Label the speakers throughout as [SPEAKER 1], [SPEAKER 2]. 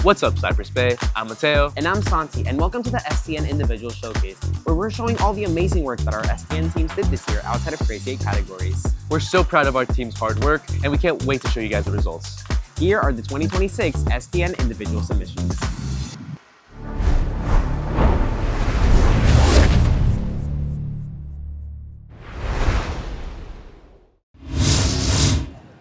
[SPEAKER 1] What's up, Cypress Bay? I'm Mateo.
[SPEAKER 2] And I'm Santi, and welcome to the STN Individual Showcase, where we're showing all the amazing work that our STN teams did this year outside of Crazy 8 categories.
[SPEAKER 1] We're so proud of our team's hard work, and we can't wait to show you guys the results.
[SPEAKER 2] Here are the 2026 STN Individual submissions.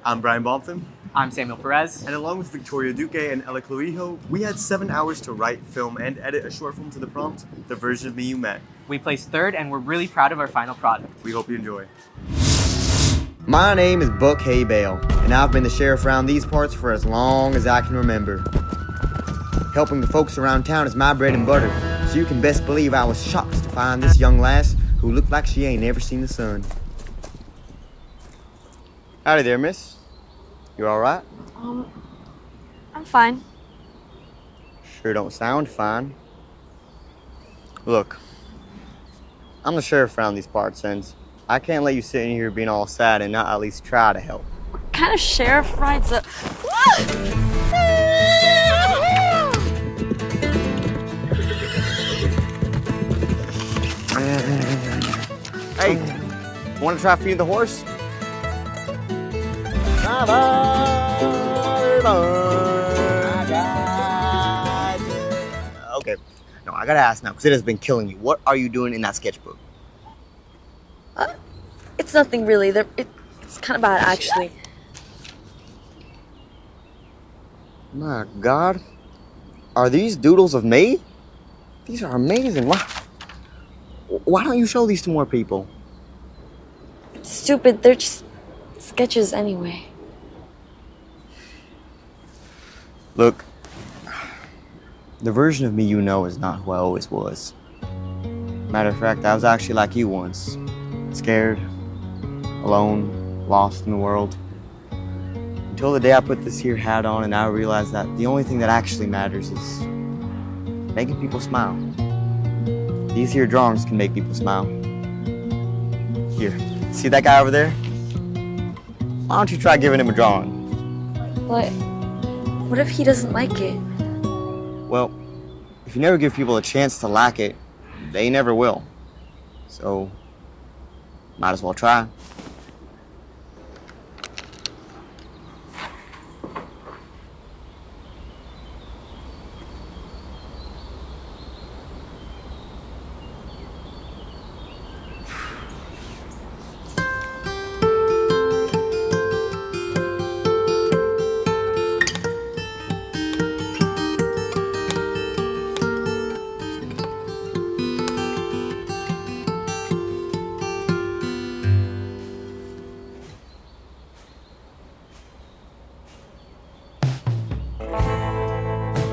[SPEAKER 3] I'm Brian Bompton.
[SPEAKER 4] I'm Samuel Perez.
[SPEAKER 3] And along with Victoria Duque and Ella Clavijo, we had 7 hours to write, film, and edit a short film to the prompt, The Version of Me You Met.
[SPEAKER 4] We placed third, and we're really proud of our final product.
[SPEAKER 3] We hope you enjoy.
[SPEAKER 5] My name is Buck Haybale, and I've been the sheriff around these parts for as long as I can remember. Helping the folks around town is my bread and butter, so you can best believe I was shocked to find this young lass who looked like she ain't never seen the sun. Howdy there, miss. You alright?
[SPEAKER 6] I'm fine.
[SPEAKER 5] Sure don't sound fine. Look, I'm the sheriff around these parts, and I can't let you sit in here being all sad and not at least try to help.
[SPEAKER 6] What kind of sheriff rides a...
[SPEAKER 5] Hey, want to try feeding the horse? Okay, no, I gotta ask now, because it has been killing me. What are you doing in that sketchbook?
[SPEAKER 6] It's nothing really. It's kind of bad, actually.
[SPEAKER 5] My God. Are these doodles of me? These are amazing. Why don't you show these to more people?
[SPEAKER 6] It's stupid. They're just sketches anyway.
[SPEAKER 5] Look, the version of me you know is not who I always was. Matter of fact, I was actually like you once. Scared, alone, lost in the world. Until the day I put this here hat on and I realized that the only thing that actually matters is making people smile. These here drawings can make people smile. Here, see that guy over there? Why don't you try giving him a drawing?
[SPEAKER 6] What if he doesn't like it?
[SPEAKER 5] Well, if you never give people a chance to like it, they never will. So, might as well try.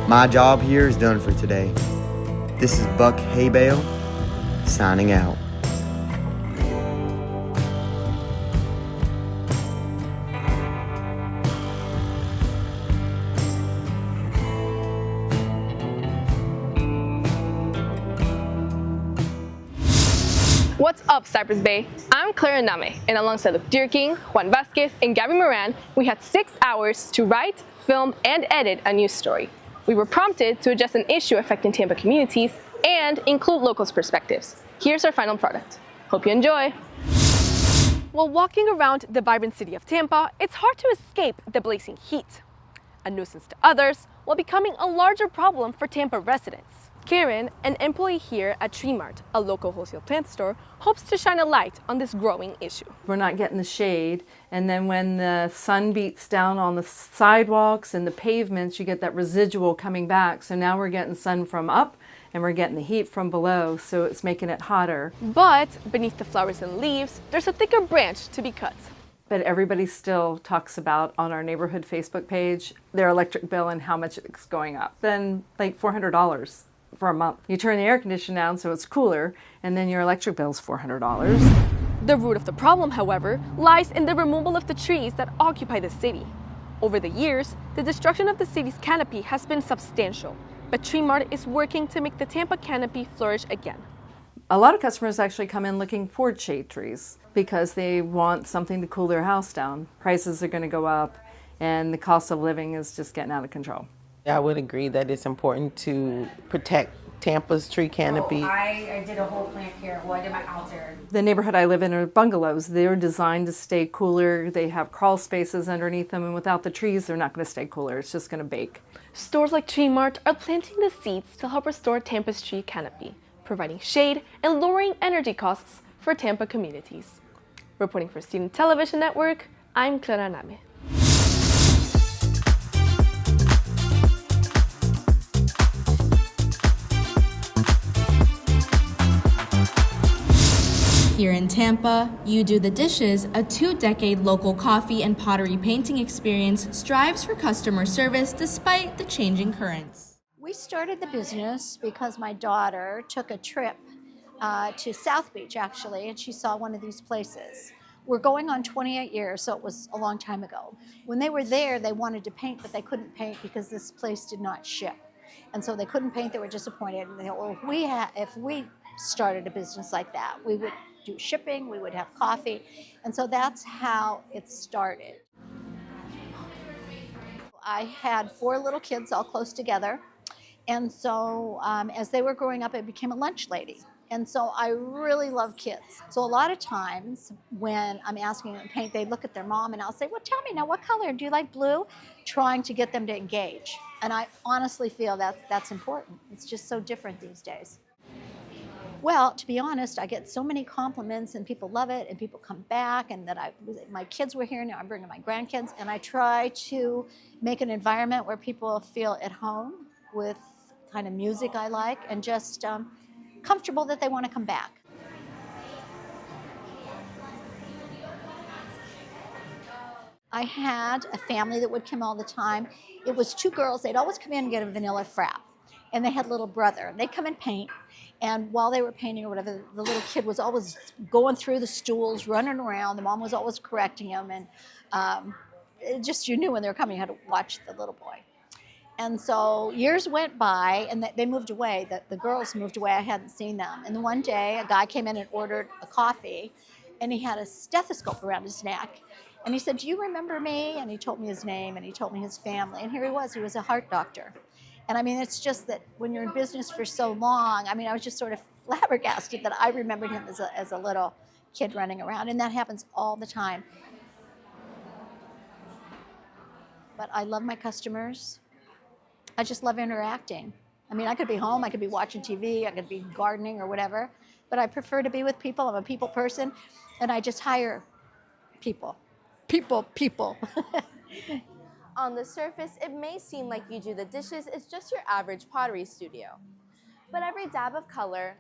[SPEAKER 5] My job here is done for today. This is Buck Haybale, signing out.
[SPEAKER 7] What's up, Cypress Bay? I'm Clara Name, and alongside Luke King, Juan Vasquez, and Gabby Moran, we had 6 hours to write, film, and edit a news story. We were prompted to address an issue affecting Tampa communities and include locals' perspectives. Here's our final product. Hope you enjoy.
[SPEAKER 8] While walking around the vibrant city of Tampa, it's hard to escape the blazing heat. A nuisance to others while becoming a larger problem for Tampa residents. Karen, an employee here at Tree Mart, a local wholesale plant store, hopes to shine a light on this growing issue.
[SPEAKER 9] We're not getting the shade, and then when the sun beats down on the sidewalks and the pavements, you get that residual coming back. So now we're getting sun from up and we're getting the heat from below, so it's making it hotter.
[SPEAKER 8] But beneath the flowers and leaves, there's a thicker branch to be cut.
[SPEAKER 9] But everybody still talks about on our neighborhood Facebook page their electric bill and how much it's going up. Then like $400 for a month. You turn the air conditioner down so it's cooler, and then your electric bill's $400.
[SPEAKER 8] The root of the problem, however, lies in the removal of the trees that occupy the city. Over the years, the destruction of the city's canopy has been substantial, but Tree Mart is working to make the Tampa canopy flourish again.
[SPEAKER 9] A lot of customers actually come in looking for shade trees because they want something to cool their house down. Prices are going to go up and the cost of living is just getting out of control.
[SPEAKER 10] I would agree that it's important to protect Tampa's tree canopy.
[SPEAKER 11] I did a whole plant here. Well, I did my altar.
[SPEAKER 9] The neighborhood I live in are bungalows. They're designed to stay cooler. They have crawl spaces underneath them, and without the trees, they're not going to stay cooler. It's just going to bake.
[SPEAKER 8] Stores like Tree Mart are planting the seeds to help restore Tampa's tree canopy, providing shade and lowering energy costs for Tampa communities. Reporting for Student Television Network, I'm Clara Name.
[SPEAKER 12] Here in Tampa, You Do the Dishes, a 2-decade local coffee and pottery painting experience, strives for customer service despite the changing currents.
[SPEAKER 11] We started the business because my daughter took a trip to South Beach, actually, and she saw one of these places. We're going on 28 years, so it was a long time ago. When they were there, they wanted to paint, but they couldn't paint because this place did not ship. And so they couldn't paint, they were disappointed. And they thought, well, if we started a business like that, we would do shipping, we would have coffee. And so that's how it started. I had 4 little kids all close together. And so as they were growing up, I became a lunch lady. And so I really love kids. So a lot of times when I'm asking them to paint, they look at their mom and I'll say, well, tell me now, what color? Do you like blue? Trying to get them to engage. And I honestly feel that that's important. It's just so different these days. Well, to be honest, I get so many compliments and people love it and people come back and that my kids were here, now I'm bringing my grandkids, and I try to make an environment where people feel at home with kind of music I like and just comfortable that they want to come back. I had a family that would come all the time. It was 2 girls. They'd always come in and get a vanilla frap. And they had a little brother. They'd come and paint. And while they were painting or whatever, the little kid was always going through the stools, running around. The mom was always correcting him. And just you knew when they were coming, you had to watch the little boy. And so years went by, and they moved away. The girls moved away. I hadn't seen them. And then one day, a guy came in and ordered a coffee, and he had a stethoscope around his neck. And he said, do you remember me? And he told me his name, and he told me his family. And here he was a heart doctor. And I mean, it's just that when you're in business for so long, I mean, I was just sort of flabbergasted that I remembered him as a little kid running around. And that happens all the time. But I love my customers. I just love interacting. I mean, I could be home, I could be watching TV, I could be gardening or whatever, but I prefer to be with people. I'm a people person, and I just hire people. People.
[SPEAKER 13] On the surface, it may seem like You Do the Dishes is just your average pottery studio. But every dab of color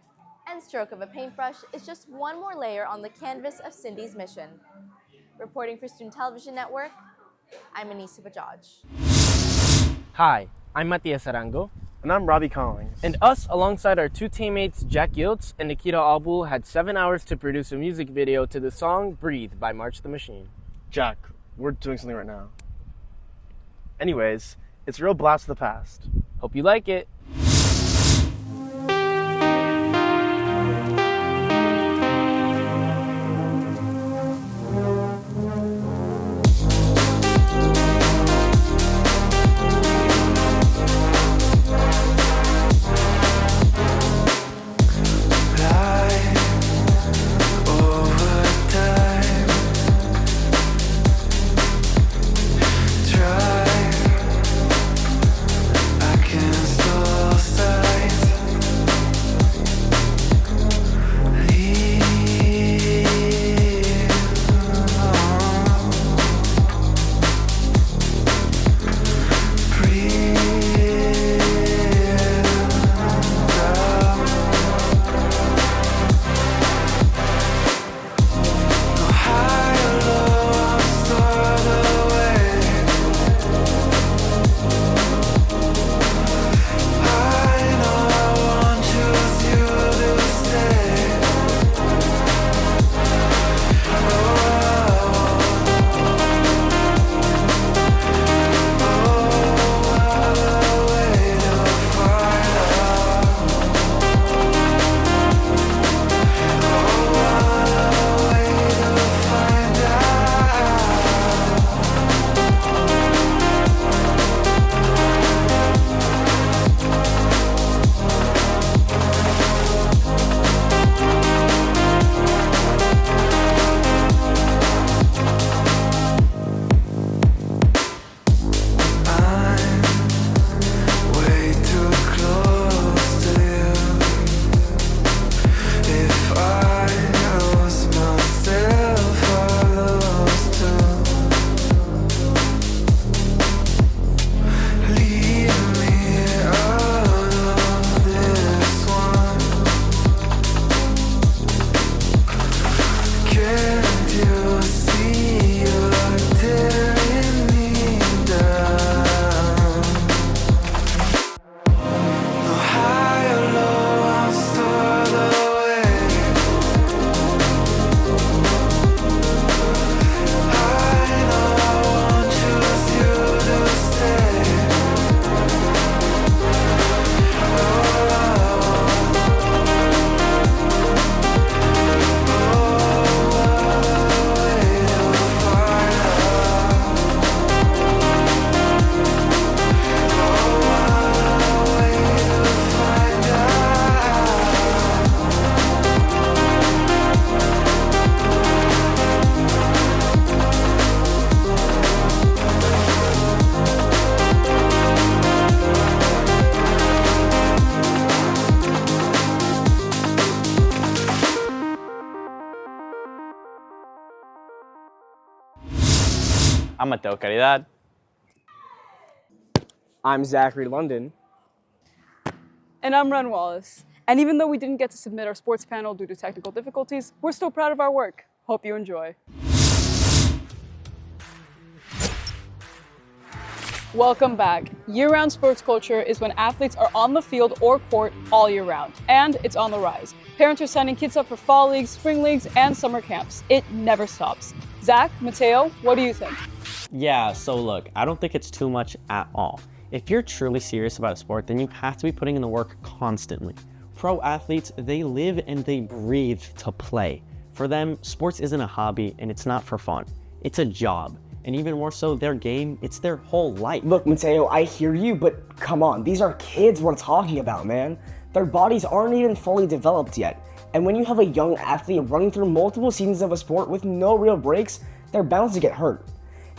[SPEAKER 13] and stroke of a paintbrush is just one more layer on the canvas of Cindy's mission. Reporting for Student Television Network, I'm Anissa Bajaj.
[SPEAKER 14] Hi, I'm Matias Arango.
[SPEAKER 15] And I'm Robbie Collins.
[SPEAKER 14] And us, alongside our 2 teammates, Jack Yiltz and Nikita Albul, had 7 hours to produce a music video to the song Breathe by March the Machine.
[SPEAKER 15] Jack, we're doing something right now. Anyways, it's a real blast of the past.
[SPEAKER 14] Hope you like it.
[SPEAKER 16] Try, I can't stop.
[SPEAKER 1] I'm Mateo Caridad.
[SPEAKER 14] I'm Zachary London.
[SPEAKER 16] And I'm Ren Wallace. And even though we didn't get to submit our sports panel due to technical difficulties, we're still proud of our work. Hope you enjoy. Welcome back. Year-round sports culture is when athletes are on the field or court all year round, and it's on the rise. Parents are signing kids up for fall leagues, spring leagues, and summer camps. It never stops. Zach, Mateo, what do you think?
[SPEAKER 2] Yeah, so look, I don't think it's too much at all. If you're truly serious about a sport, then you have to be putting in the work constantly. Pro athletes, they live and they breathe to play. For them, sports isn't a hobby and it's not for fun. It's a job. And even more so, their game, it's their whole life.
[SPEAKER 17] Look, Mateo, I hear you, but come on, these are kids we're talking about, man. Their bodies aren't even fully developed yet. And when you have a young athlete running through multiple seasons of a sport with no real breaks, they're bound to get hurt.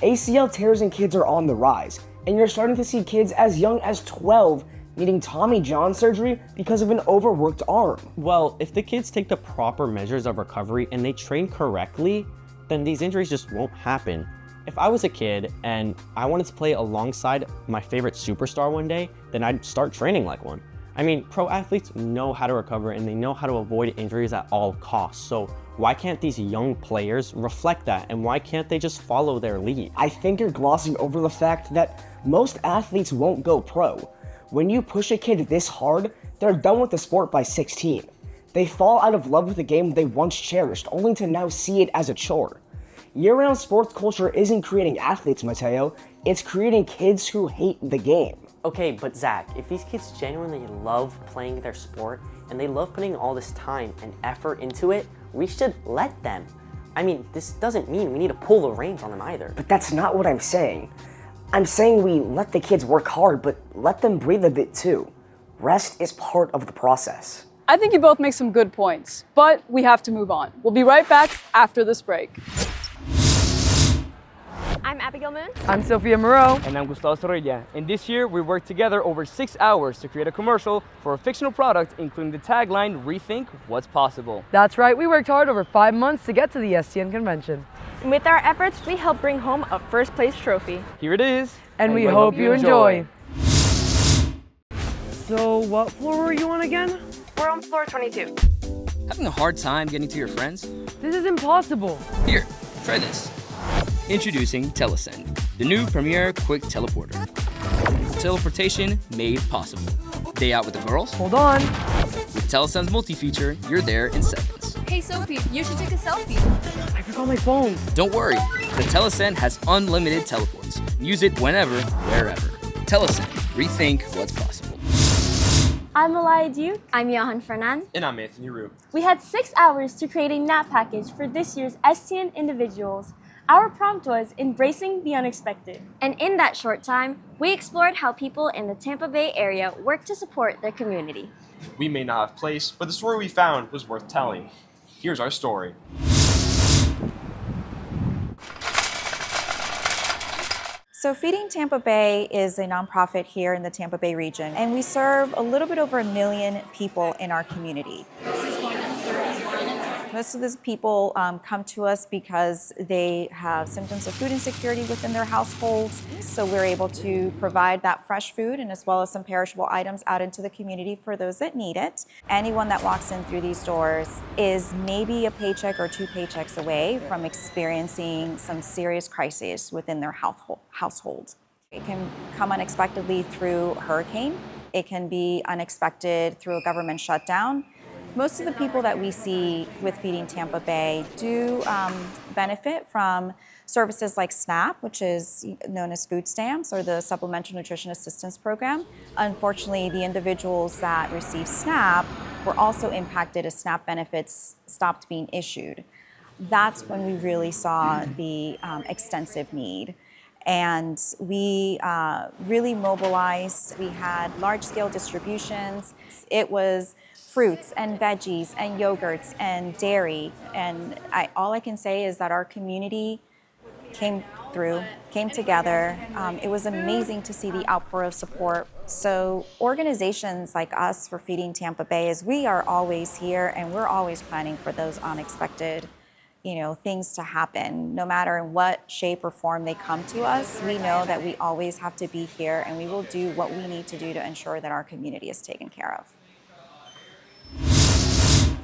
[SPEAKER 17] ACL tears in kids are on the rise. And you're starting to see kids as young as 12 needing Tommy John surgery because of an overworked arm.
[SPEAKER 2] Well, if the kids take the proper measures of recovery and they train correctly, then these injuries just won't happen. If I was a kid and I wanted to play alongside my favorite superstar one day, then I'd start training like one. I mean, pro athletes know how to recover and they know how to avoid injuries at all costs. So why can't these young players reflect that, and why can't they just follow their lead?
[SPEAKER 17] I think you're glossing over the fact that most athletes won't go pro. When you push a kid this hard, they're done with the sport by 16. They fall out of love with the game they once cherished, only to now see it as a chore. Year-round sports culture isn't creating athletes, Mateo. It's creating kids who hate the game.
[SPEAKER 2] Okay, but Zach, if these kids genuinely love playing their sport and they love putting all this time and effort into it, we should let them. I mean, this doesn't mean we need to pull the reins on them either.
[SPEAKER 17] But that's not what I'm saying. I'm saying we let the kids work hard, but let them breathe a bit too. Rest is part of the process.
[SPEAKER 16] I think you both make some good points, but we have to move on. We'll be right back after this break.
[SPEAKER 8] I'm Abigail Moon.
[SPEAKER 14] I'm Sophia Moreau. And I'm Gustavo Zorrilla. And this year, we worked together over 6 hours to create a commercial for a fictional product, including the tagline, Rethink What's Possible.
[SPEAKER 18] That's right, we worked hard over 5 months to get to the STN convention.
[SPEAKER 8] And with our efforts, we helped bring home a first place trophy.
[SPEAKER 14] Here it is.
[SPEAKER 18] And we hope you enjoy. So, what floor were you on again?
[SPEAKER 8] We're on floor 22.
[SPEAKER 19] Having a hard time getting to your friends?
[SPEAKER 18] This is impossible.
[SPEAKER 19] Here, try this. Introducing Telesend, the new premier quick teleporter. Teleportation made possible. Day out with the girls?
[SPEAKER 18] Hold on.
[SPEAKER 19] With Telesend's multi-feature, you're there in seconds.
[SPEAKER 20] Hey Sophie, you should take a selfie.
[SPEAKER 18] I forgot my phone.
[SPEAKER 19] Don't worry, the Telesend has unlimited teleports. Use it whenever, wherever. Telesend, rethink what's possible.
[SPEAKER 21] I'm Malaya Duke. I'm Johan Fernan.
[SPEAKER 1] And I'm Anthony Rue.
[SPEAKER 21] We had 6 hours to create a nap package for this year's STN individuals. Our prompt was embracing the unexpected.
[SPEAKER 6] And in that short time, we explored how people in the Tampa Bay area work to support their community.
[SPEAKER 1] We may not have place, but the story we found was worth telling. Here's our story.
[SPEAKER 22] So Feeding Tampa Bay is a nonprofit here in the Tampa Bay region, and we serve a little bit over 1 million people in our community. Most of these people come to us because they have symptoms of food insecurity within their households. So we're able to provide that fresh food and as well as some perishable items out into the community for those that need it. Anyone that walks in through these doors is maybe a paycheck or 2 paychecks away from experiencing some serious crises within their household. It can come unexpectedly through a hurricane. It can be unexpected through a government shutdown. Most of the people that we see with Feeding Tampa Bay do benefit from services like SNAP, which is known as food stamps, or the Supplemental Nutrition Assistance Program. Unfortunately, the individuals that receive SNAP were also impacted as SNAP benefits stopped being issued. That's when we really saw the extensive need. And we really mobilized. We had large-scale distributions. It was fruits and veggies and yogurts and dairy. And all I can say is that our community came together. It was amazing to see the outpour of support. So organizations like us for Feeding Tampa Bay, we are always here and we're always planning for those unexpected things to happen. No matter in what shape or form they come to us, we know that we always have to be here and we will do what we need to do to ensure that our community is taken care of.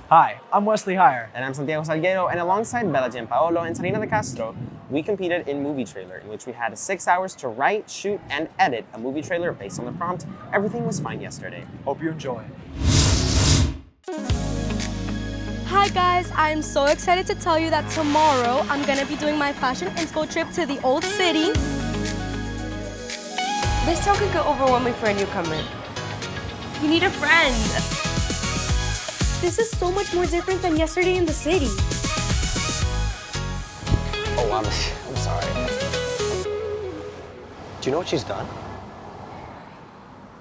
[SPEAKER 3] Hi, I'm Wesley Heyer.
[SPEAKER 4] And I'm Santiago Salguero, and alongside Bella Gianpaolo and Sarina de Castro, we competed in Movie Trailer, in which we had 6 hours to write, shoot, and edit a movie trailer based on the prompt. Everything was fine yesterday.
[SPEAKER 3] Hope you enjoy.
[SPEAKER 23] Hi guys, I'm so excited to tell you that tomorrow I'm gonna be doing my fashion inspo trip to the old city.
[SPEAKER 20] This town could go overwhelming for a newcomer. You need a friend.
[SPEAKER 23] This is so much more different than yesterday in the city.
[SPEAKER 24] Oh, I'm sorry. Do you know what she's done?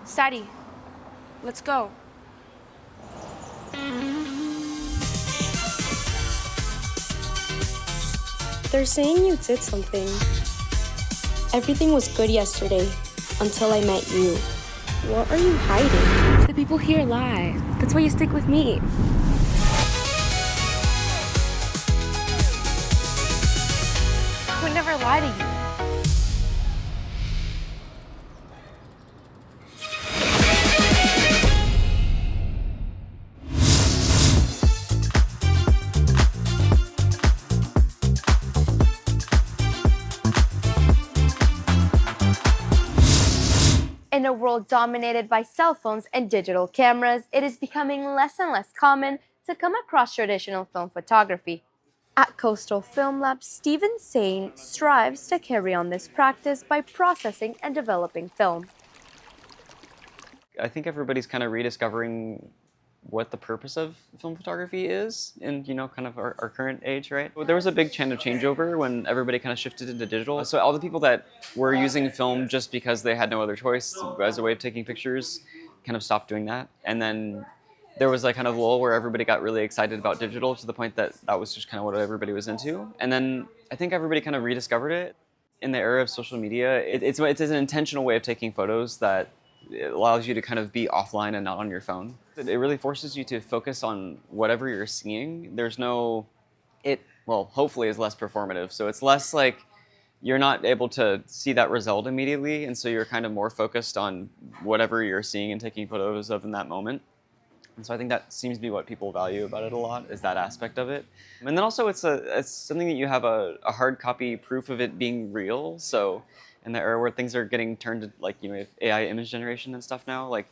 [SPEAKER 23] Sadie, let's go. They're saying you did something. Everything was good yesterday, until I met you. What are you hiding?
[SPEAKER 20] The people here lie. That's why you stick with me.
[SPEAKER 23] I would never lie to you.
[SPEAKER 13] In a world dominated by cell phones and digital cameras, it is becoming less and less common to come across traditional film photography. At Coastal Film Lab, Steven Sain strives to carry on this practice by processing and developing film.
[SPEAKER 25] I think everybody's kind of rediscovering what the purpose of film photography is in, kind of our current age, right? There was a big changeover when everybody kind of shifted into digital. So all the people that were using film just because they had no other choice as a way of taking pictures kind of stopped doing that. And then there was like kind of lull where everybody got really excited about digital to the point that that was just kind of what everybody was into. And then I think everybody kind of rediscovered it in the era of social media. It's an intentional way of taking photos that it allows you to kind of be offline and not on your phone. It really forces you to focus on whatever you're seeing. Hopefully is less performative. So it's less like you're not able to see that result immediately. And so you're kind of more focused on whatever you're seeing and taking photos of in that moment. And so I think that seems to be what people value about it a lot, is that aspect of it. And then also it's something that you have a hard copy proof of it being real. So in the era where things are getting turned to AI image generation and stuff now, like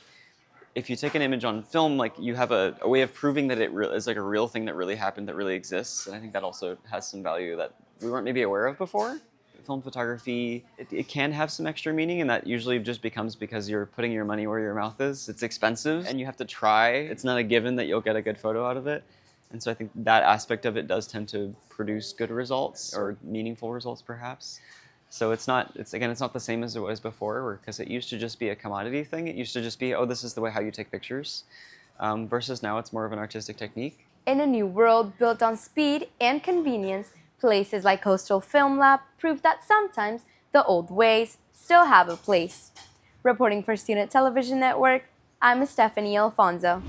[SPEAKER 25] if you take an image on film, like you have a way of proving that it is like a real thing that really happened, that really exists. And I think that also has some value that we weren't maybe aware of before. Film photography, it can have some extra meaning, and that usually just becomes because you're putting your money where your mouth is. It's expensive and you have to try. It's not a given that you'll get a good photo out of it. And so I think that aspect of it does tend to produce good results, or meaningful results perhaps. So it's not the same as it was before, because it used to just be a commodity thing. It used to just be, oh, this is the way how you take pictures, versus now it's more of an artistic technique.
[SPEAKER 13] In a new world built on speed and convenience, places like Coastal Film Lab prove that sometimes the old ways still have a place. Reporting for Student Television Network, I'm Stephanie Alfonso.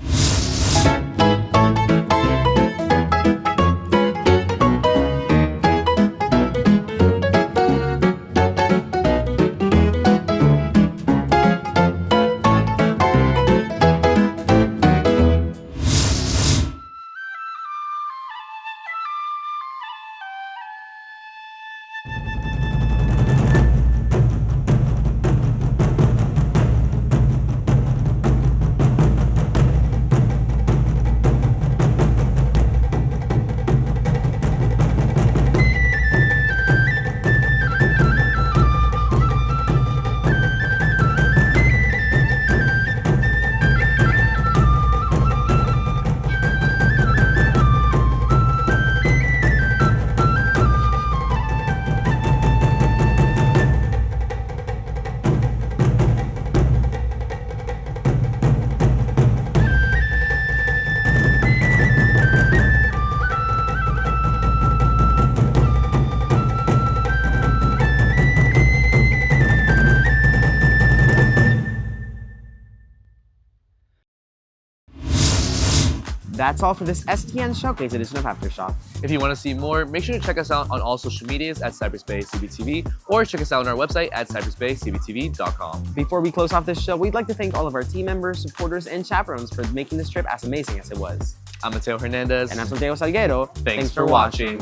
[SPEAKER 4] That's all for this STN Showcase edition of Aftershock.
[SPEAKER 5] If you want to see more, make sure to check us out on all social medias at Cyberspace CBTV or check us out on our website at cyberspacecbtv.com.
[SPEAKER 4] Before we close off this show, we'd like to thank all of our team members, supporters, and chaperones for making this trip as amazing as it was.
[SPEAKER 5] I'm Mateo Hernandez.
[SPEAKER 4] And I'm Santiago Salguero.
[SPEAKER 5] Thanks for watching.